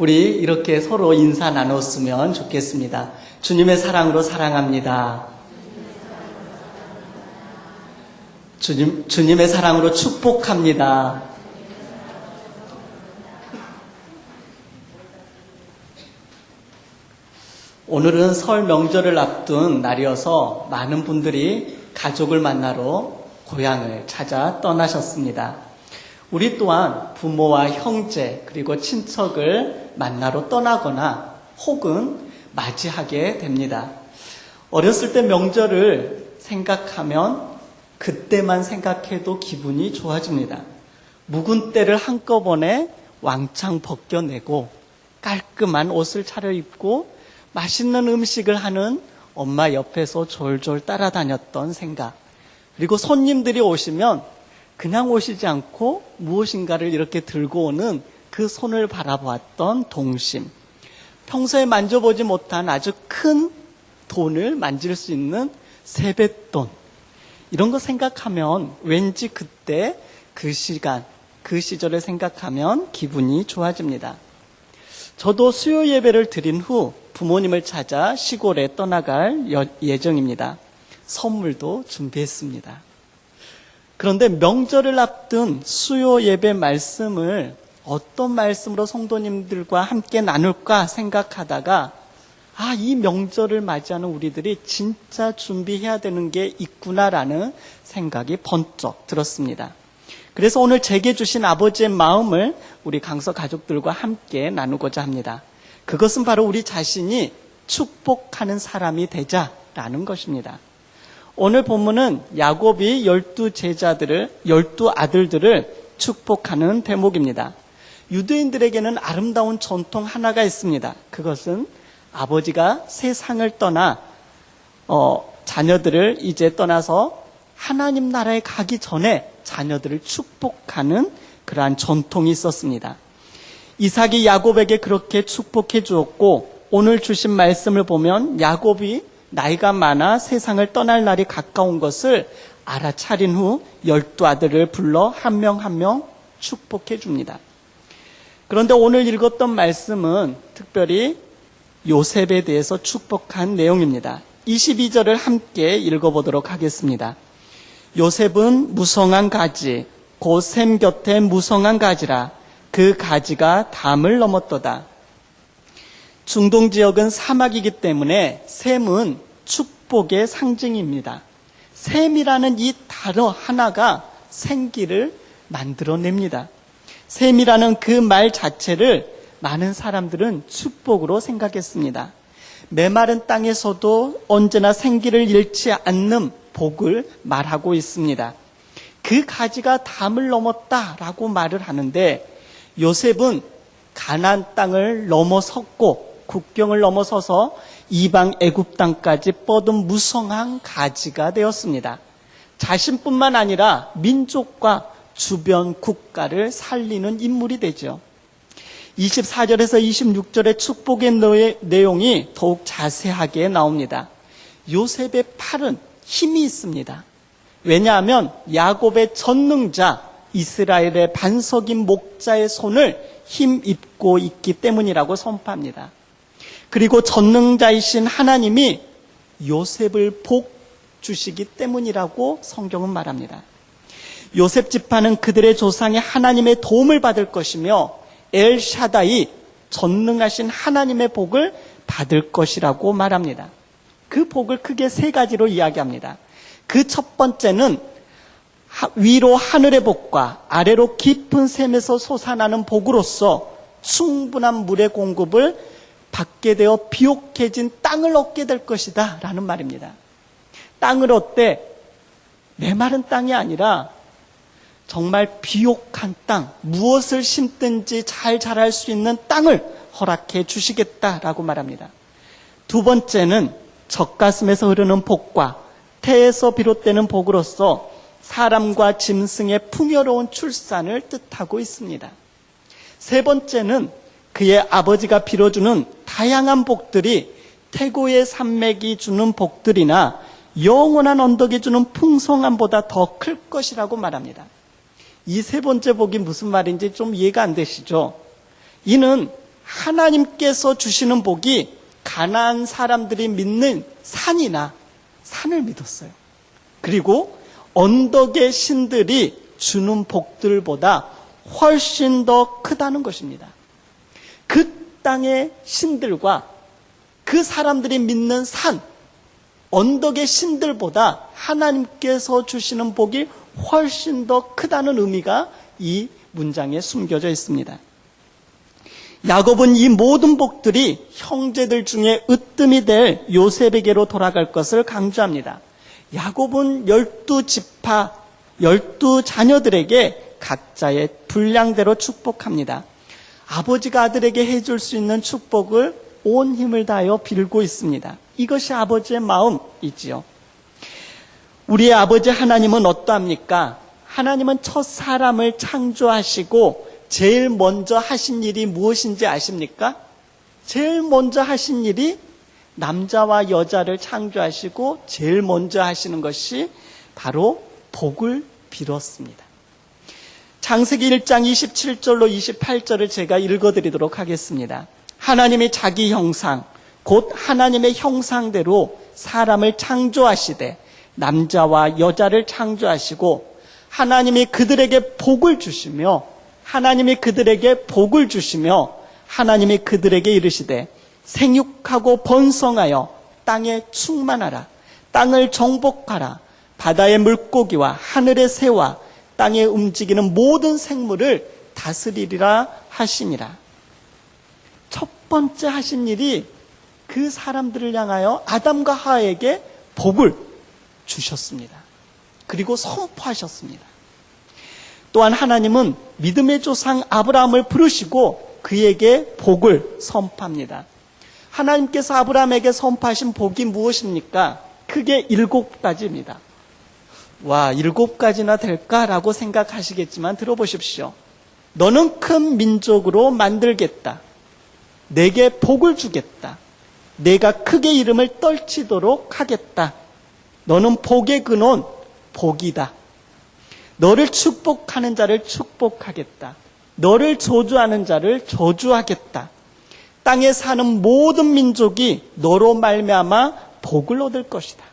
우리 이렇게 서로 인사 나눴으면 좋겠습니다. 주님의 사랑으로 사랑합니다. 주님의 사랑으로 축복합니다. 오늘은 설 명절을 앞둔 날이어서 많은 분들이 가족을 만나러 고향을 찾아 떠나셨습니다. 우리 또한 부모와 형제 그리고 친척을 만나러 떠나거나 혹은 맞이하게 됩니다. 어렸을 때 명절을 생각하면 그때만 생각해도 기분이 좋아집니다. 묵은 때를 한꺼번에 왕창 벗겨내고 깔끔한 옷을 차려입고 맛있는 음식을 하는 엄마 옆에서 졸졸 따라다녔던 생각, 그리고 손님들이 오시면 그냥 오시지 않고 무엇인가를 이렇게 들고 오는 그 손을 바라보았던 동심, 평소에 만져보지 못한 아주 큰 돈을 만질 수 있는 세뱃돈, 이런 거 생각하면 왠지 그때 그 시간, 그 시절을 생각하면 기분이 좋아집니다. 저도 수요 예배를 드린 후 부모님을 찾아 시골에 떠나갈 예정입니다. 선물도 준비했습니다. 그런데 명절을 앞둔 수요 예배 말씀을 어떤 말씀으로 성도님들과 함께 나눌까 생각하다가 이 명절을 맞이하는 우리들이 진짜 준비해야 되는 게 있구나라는 생각이 번쩍 들었습니다. 그래서 오늘 제게 주신 아버지의 마음을 우리 강서 가족들과 함께 나누고자 합니다. 그것은 바로 우리 자신이 축복하는 사람이 되자라는 것입니다. 오늘 본문은 야곱이 12 아들들을 축복하는 대목입니다. 유대인들에게는 아름다운 전통 하나가 있습니다. 그것은 아버지가 세상을 떠나 자녀들을 이제 떠나서 하나님 나라에 가기 전에 자녀들을 축복하는 그러한 전통이 있었습니다. 이삭이 야곱에게 그렇게 축복해 주었고, 오늘 주신 말씀을 보면 야곱이 나이가 많아 세상을 떠날 날이 가까운 것을 알아차린 후 12아들을 불러 한 명 한 명 축복해 줍니다. 그런데 오늘 읽었던 말씀은 특별히 요셉에 대해서 축복한 내용입니다. 22절을 함께 읽어보도록 하겠습니다. 요셉은 무성한 가지, 곧 샘 곁에 무성한 가지라. 그 가지가 담을 넘었도다. 중동 지역은 사막이기 때문에 샘은 축복의 상징입니다. 샘이라는 이 단어 하나가 생기를 만들어냅니다. 샘이라는 그 말 자체를 많은 사람들은 축복으로 생각했습니다. 메마른 땅에서도 언제나 생기를 잃지 않는 복을 말하고 있습니다. 그 가지가 담을 넘었다라고 말을 하는데, 요셉은 가나안 땅을 넘어섰고 국경을 넘어서서 이방 애굽 땅까지 뻗은 무성한 가지가 되었습니다. 자신뿐만 아니라 민족과 주변 국가를 살리는 인물이 되죠. 24절에서 26절의 축복의 내용이 더욱 자세하게 나옵니다. 요셉의 팔은 힘이 있습니다. 왜냐하면 야곱의 전능자, 이스라엘의 반석인 목자의 손을 힘입고 있기 때문이라고 선포합니다. 그리고 전능자이신 하나님이 요셉을 복 주시기 때문이라고 성경은 말합니다. 요셉 지파는 그들의 조상이 하나님의 도움을 받을 것이며 엘샤다이, 전능하신 하나님의 복을 받을 것이라고 말합니다. 그 복을 크게 세 가지로 이야기합니다. 그 첫 번째는 위로 하늘의 복과 아래로 깊은 샘에서 솟아나는 복으로서 충분한 물의 공급을 받게 되어 비옥해진 땅을 얻게 될 것이다 라는 말입니다. 땅을 얻되 메마른 땅이 아니라 정말 비옥한 땅, 무엇을 심든지 잘 자랄 수 있는 땅을 허락해 주시겠다라고 말합니다. 두 번째는 젖가슴에서 흐르는 복과 태에서 비롯되는 복으로서 사람과 짐승의 풍요로운 출산을 뜻하고 있습니다. 세 번째는 그의 아버지가 빌어주는 다양한 복들이 태고의 산맥이 주는 복들이나 영원한 언덕이 주는 풍성함보다 더 클 것이라고 말합니다. 이 세 번째 복이 무슨 말인지 좀 이해가 안 되시죠? 이는 하나님께서 주시는 복이 가나안 사람들이 믿는 산을 믿었어요. 그리고 언덕의 신들이 주는 복들보다 훨씬 더 크다는 것입니다. 그 땅의 신들과 그 사람들이 믿는 언덕의 신들보다 하나님께서 주시는 복이 훨씬 더 크다는 의미가 이 문장에 숨겨져 있습니다. 야곱은 이 모든 복들이 형제들 중에 으뜸이 될 요셉에게로 돌아갈 것을 강조합니다. 야곱은 12지파, 12자녀들에게 각자의 분량대로 축복합니다. 아버지가 아들에게 해줄 수 있는 축복을 온 힘을 다하여 빌고 있습니다. 이것이 아버지의 마음이지요. 우리의 아버지 하나님은 어떠합니까? 하나님은 첫 사람을 창조하시고 제일 먼저 하신 일이 무엇인지 아십니까? 제일 먼저 하신 일이 남자와 여자를 창조하시고 제일 먼저 하시는 것이 바로 복을 빌었습니다. 창세기 1장 27절로 28절을 제가 읽어드리도록 하겠습니다. 하나님이 자기 형상, 곧 하나님의 형상대로 사람을 창조하시되 남자와 여자를 창조하시고 하나님이 그들에게 복을 주시며 하나님이 그들에게 이르시되 생육하고 번성하여 땅에 충만하라. 땅을 정복하라. 바다의 물고기와 하늘의 새와 땅에 움직이는 모든 생물을 다스리리라 하시니라. 첫 번째 하신 일이 그 사람들을 향하여 아담과 하와에게 복을 주셨습니다. 그리고 선포하셨습니다. 또한 하나님은 믿음의 조상 아브라함을 부르시고 그에게 복을 선포합니다. 하나님께서 아브라함에게 선포하신 복이 무엇입니까? 크게 7가지입니다. 와, 7가지나 될까라고 생각하시겠지만 들어보십시오. 너는 큰 민족으로 만들겠다. 내게 복을 주겠다. 내가 크게 이름을 떨치도록 하겠다. 너는 복의 근원, 복이다. 너를 축복하는 자를 축복하겠다. 너를 저주하는 자를 저주하겠다. 땅에 사는 모든 민족이 너로 말미암아 복을 얻을 것이다.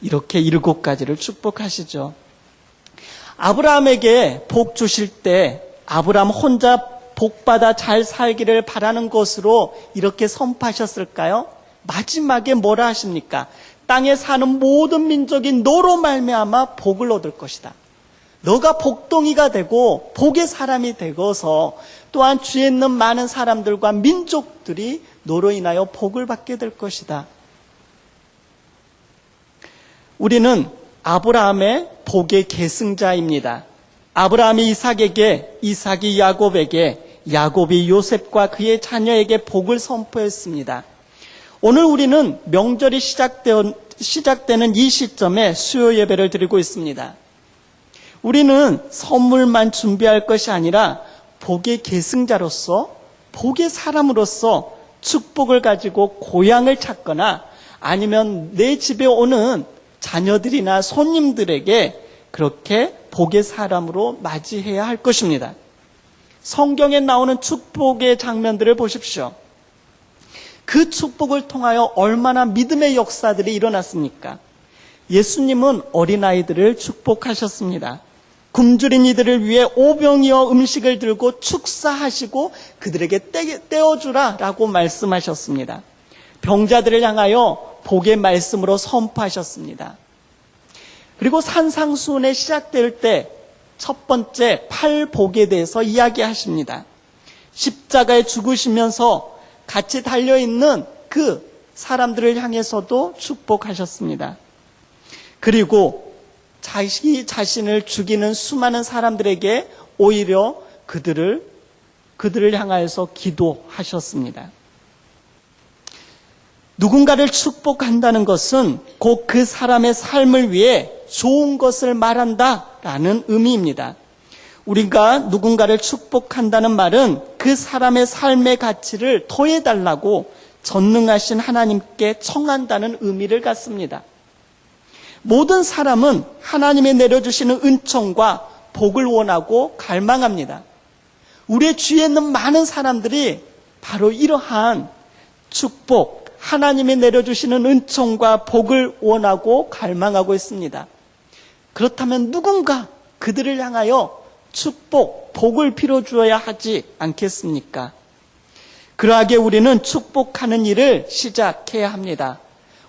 이렇게 7가지를 축복하시죠. 아브라함에게 복 주실 때 아브라함 혼자 복받아 잘 살기를 바라는 것으로 이렇게 선포하셨을까요? 마지막에 뭐라 하십니까? 땅에 사는 모든 민족이 너로 말미암아 복을 얻을 것이다. 너가 복덩이가 되고 복의 사람이 되어서 또한 주에 있는 많은 사람들과 민족들이 너로 인하여 복을 받게 될 것이다. 우리는 아브라함의 복의 계승자입니다. 아브라함이 이삭에게, 이삭이 야곱에게, 야곱이 요셉과 그의 자녀에게 복을 선포했습니다. 오늘 우리는 명절이 시작되는 이 시점에 수요 예배를 드리고 있습니다. 우리는 선물만 준비할 것이 아니라 복의 계승자로서, 복의 사람으로서 축복을 가지고 고향을 찾거나 아니면 내 집에 오는 자녀들이나 손님들에게 그렇게 복의 사람으로 맞이해야 할 것입니다. 성경에 나오는 축복의 장면들을 보십시오. 그 축복을 통하여 얼마나 믿음의 역사들이 일어났습니까? 예수님은 어린아이들을 축복하셨습니다. 굶주린 이들을 위해 오병이어 음식을 들고 축사하시고 그들에게 떼어주라 라고 말씀하셨습니다. 병자들을 향하여 복의 말씀으로 선포하셨습니다. 그리고 산상수훈에 시작될 때 첫 번째 팔복에 대해서 이야기하십니다. 십자가에 죽으시면서 같이 달려있는 그 사람들을 향해서도 축복하셨습니다. 그리고 자기 자신을 죽이는 수많은 사람들에게 오히려 그들을 향하여서 기도하셨습니다. 누군가를 축복한다는 것은 곧 그 사람의 삶을 위해 좋은 것을 말한다라는 의미입니다. 우리가 누군가를 축복한다는 말은 그 사람의 삶의 가치를 더해달라고 전능하신 하나님께 청한다는 의미를 갖습니다. 모든 사람은 하나님이 내려주시는 은총과 복을 원하고 갈망합니다. 우리의 주위에 있는 많은 사람들이 바로 이러한 축복, 하나님이 내려주시는 은총과 복을 원하고 갈망하고 있습니다. 그렇다면 누군가 그들을 향하여 축복, 복을 빌어주어야 하지 않겠습니까? 그러하게 우리는 축복하는 일을 시작해야 합니다.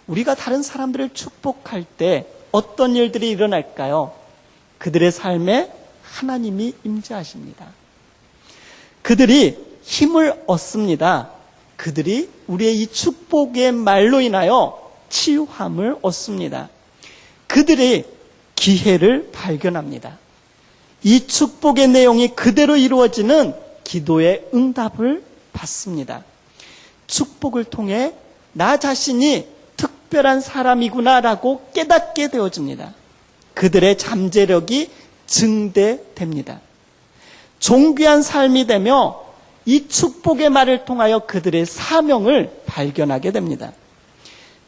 우리가 다른 사람들을 축복할 때 어떤 일들이 일어날까요? 그들의 삶에 하나님이 임재하십니다. 그들이 힘을 얻습니다. 그들이 우리의 이 축복의 말로 인하여 치유함을 얻습니다. 그들이 기회를 발견합니다. 이 축복의 내용이 그대로 이루어지는 기도의 응답을 받습니다. 축복을 통해 나 자신이 특별한 사람이구나라고 깨닫게 되어집니다. 그들의 잠재력이 증대됩니다. 존귀한 삶이 되며 이 축복의 말을 통하여 그들의 사명을 발견하게 됩니다.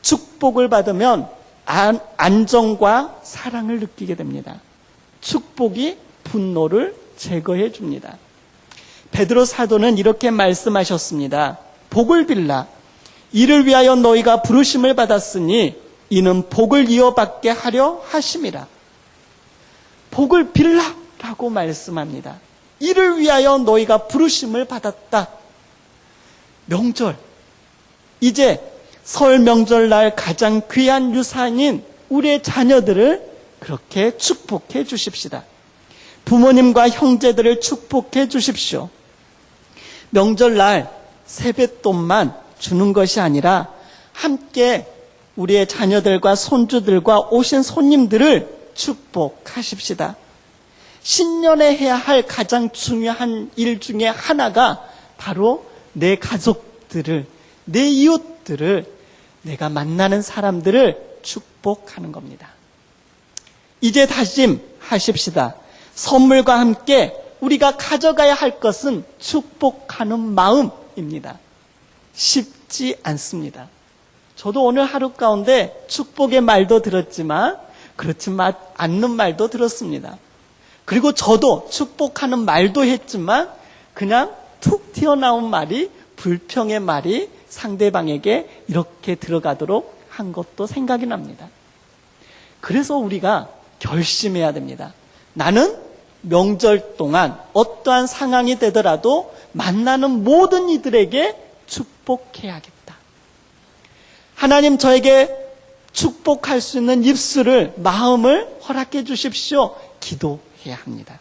축복을 받으면 안정과 사랑을 느끼게 됩니다. 축복이 분노를 제거해 줍니다. 베드로 사도는 이렇게 말씀하셨습니다. 복을 빌라. 이를 위하여 너희가 부르심을 받았으니 이는 복을 이어받게 하려 하심이라. 복을 빌라라고 말씀합니다. 이를 위하여 너희가 부르심을 받았다. 명절, 이제 설 명절날 가장 귀한 유산인 우리의 자녀들을 그렇게 축복해 주십시다. 부모님과 형제들을 축복해 주십시오. 명절날 세뱃돈만 주는 것이 아니라 함께 우리의 자녀들과 손주들과 오신 손님들을 축복하십시다. 신년에 해야 할 가장 중요한 일 중에 하나가 바로 내 가족들을, 내 이웃들을, 내가 만나는 사람들을 축복하는 겁니다. 이제 다짐하십시다. 선물과 함께 우리가 가져가야 할 것은 축복하는 마음입니다. 쉽지 않습니다. 저도 오늘 하루 가운데 축복의 말도 들었지만 그렇지 않는 말도 들었습니다. 그리고 저도 축복하는 말도 했지만 그냥 툭 튀어나온 말이, 불평의 말이 상대방에게 이렇게 들어가도록 한 것도 생각이 납니다. 그래서 우리가 결심해야 됩니다. 나는 명절 동안 어떠한 상황이 되더라도 만나는 모든 이들에게 축복해야겠다. 하나님 저에게 축복할 수 있는 입술을, 마음을 허락해 주십시오. 기도해야 합니다.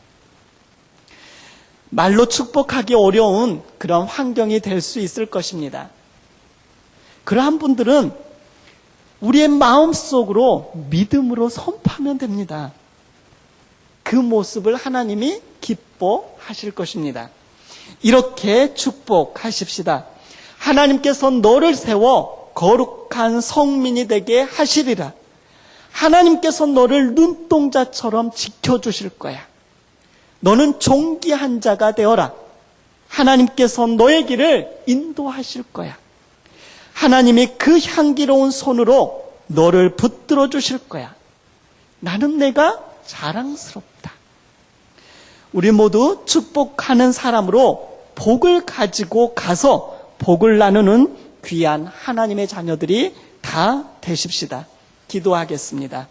말로 축복하기 어려운 그런 환경이 될 수 있을 것입니다. 그러한 분들은 우리의 마음속으로 믿음으로 선포하면 됩니다. 그 모습을 하나님이 기뻐하실 것입니다. 이렇게 축복하십시다. 하나님께서 너를 세워 거룩한 성민이 되게 하시리라. 하나님께서 너를 눈동자처럼 지켜주실 거야. 너는 존귀한 자가 되어라. 하나님께서 너의 길을 인도하실 거야. 하나님이 그 향기로운 손으로 너를 붙들어 주실 거야. 나는 내가 자랑스럽다. 우리 모두 축복하는 사람으로 복을 가지고 가서 복을 나누는 귀한 하나님의 자녀들이 다 되십시다. 기도하겠습니다.